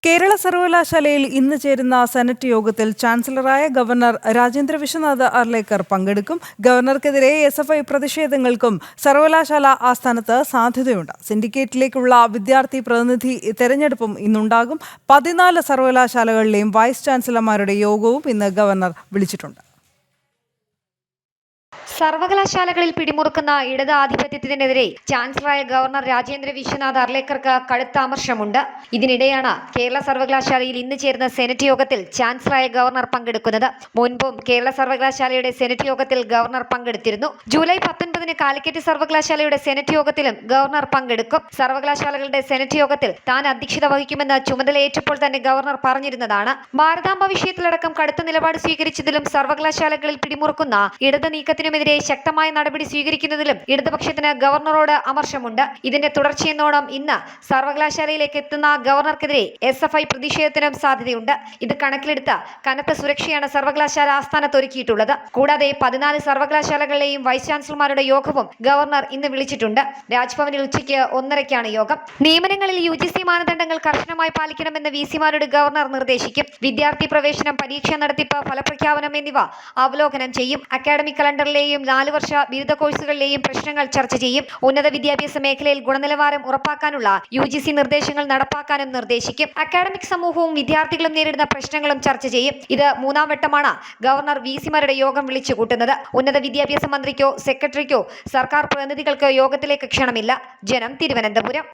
കേരള സർവകലാശാലയിൽ ഇന്ന് ചേരുന്ന സെനറ്റ് യോഗത്തിൽ ചാൻസലറായ ഗവർണർ രാജേന്ദ്ര വിശ്വനാഥ് അർലേക്കർ പങ്കെടുക്കും. ഗവർണർക്കെതിരെ SFI പ്രതിഷേധങ്ങൾക്കും സർവകലാശാല ആസ്ഥാനത്ത് സാധ്യതയുണ്ട്. സിൻഡിക്കേറ്റിലേക്കുള്ള വിദ്യാർത്ഥി പ്രതിനിധി തെരഞ്ഞെടുപ്പും ഇന്നുണ്ടാകും. 14 സർവകലാശാലകളിലെയും വൈസ് ചാൻസലർമാരുടെ യോഗവും ഇന്ന് ഗവർണർ വിളിച്ചിട്ടുണ്ട്. സർവകലാശാലകളിൽ പിടിമുറുക്കുന്ന ഇടത് ആധിപത്യത്തിനെതിരെ ചാൻസലറായ ഗവർണർ രാജേന്ദ്ര വിശ്വനാഥ് അർലേക്കർക്ക് കടുത്ത അമർഷമുണ്ട്. ഇതിനിടെയാണ് കേരള സർവകലാശാലയിൽ ഇന്ന് ചേരുന്ന സെനറ്റ് യോഗത്തിൽ ചാൻസലറായ ഗവർണർ പങ്കെടുക്കുന്നത്. മുൻപും കേരള സർവകലാശാലയുടെ സെനറ്റ് യോഗത്തിൽ ഗവർണർ പങ്കെടുത്തിരുന്നു. ജൂലൈ 19 കാലിക്കറ്റ് സർവകലാശാലയുടെ സെനറ്റ് യോഗത്തിലും ഗവർണർ പങ്കെടുക്കും. സർവകലാശാലകളുടെ സെനറ്റ് യോഗത്തിൽ താൻ അധ്യക്ഷത വഹിക്കുമെന്ന് ചുമതലയേറ്റപ്പോൾ തന്നെ ഗവർണർ പറഞ്ഞിരുന്നതാണ്. ഭാരതാംബ വിഷയത്തിലടക്കം കടുത്ത നിലപാട് സ്വീകരിച്ചതിലും സർവകലാശാലകളിൽ പിടിമുറുക്കുന്ന ഇടത് നീക്കത്തിനുമെതിരെ ശക്തമായ നടപടി സ്വീകരിക്കുന്നതിലും ഇടതുപക്ഷത്തിന് ഗവർണറോട് അമർഷമുണ്ട്. ഇതിന്റെ തുടർച്ചയെന്നോണം ഇന്ന് സർവകലാശാലയിലേക്ക് എത്തുന്ന ഗവർണർക്കെതിരെ SFI പ്രതിഷേധത്തിനും സാധ്യതയുണ്ട്. ഇത് കണക്കിലെടുത്ത് കനത്ത സുരക്ഷയാണ് സർവകലാശാല ആസ്ഥാനത്ത് ഒരുക്കിയിട്ടുള്ളത്. കൂടാതെ 14 സർവകലാശാലകളിലെയും വൈസ് ചാൻസലർമാരുടെ യോഗവും ഗവർണർ ഇന്ന് വിളിച്ചിട്ടുണ്ട്. രാജ്ഭവനിൽ ഉച്ചയ്ക്ക് 1:30-ക്കാണ് യോഗം. നിയമനങ്ങളിൽ UGC മാനദണ്ഡങ്ങൾ കർശനമായി പാലിക്കണമെന്ന് VC-മാരോട് ഗവർണർ നിർദ്ദേശിക്കും. വിദ്യാർത്ഥി പ്രവേശനം, പരീക്ഷാ നടത്തിപ്പ്, ഫലപ്രഖ്യാപനം എന്നിവ അവലോകനം ചെയ്യും. അക്കാഡമിക് കലണ്ടറിലെയും 4 വർഷ ബിരുദ കോഴ്സുകളിലെയും പ്രശ്നങ്ങൾ ചർച്ച ചെയ്യും. ഉന്നത വിദ്യാഭ്യാസ മേഖലയിൽ ഗുണനിലവാരം ഉറപ്പാക്കാനുള്ള UGC നിർദ്ദേശങ്ങൾ നടപ്പാക്കാനും നിർദ്ദേശിക്കും. അക്കാഡമിക് സമൂഹവും വിദ്യാർത്ഥികളും നേരിടുന്ന പ്രശ്നങ്ങളും ചർച്ച ചെയ്യും. ഇത് 3-ാം വട്ടമാണ് ഗവർണർ VC-മാരുടെ യോഗം വിളിച്ചു കൂട്ടുന്നത്. ഉന്നത വിദ്യാഭ്യാസ മന്ത്രിക്കോ സെക്രട്ടറിക്കോ സർക്കാർ പ്രതിനിധികൾക്കോ യോഗത്തിലേക്ക് ക്ഷണമില്ല. ജനം, തിരുവനന്തപുരം.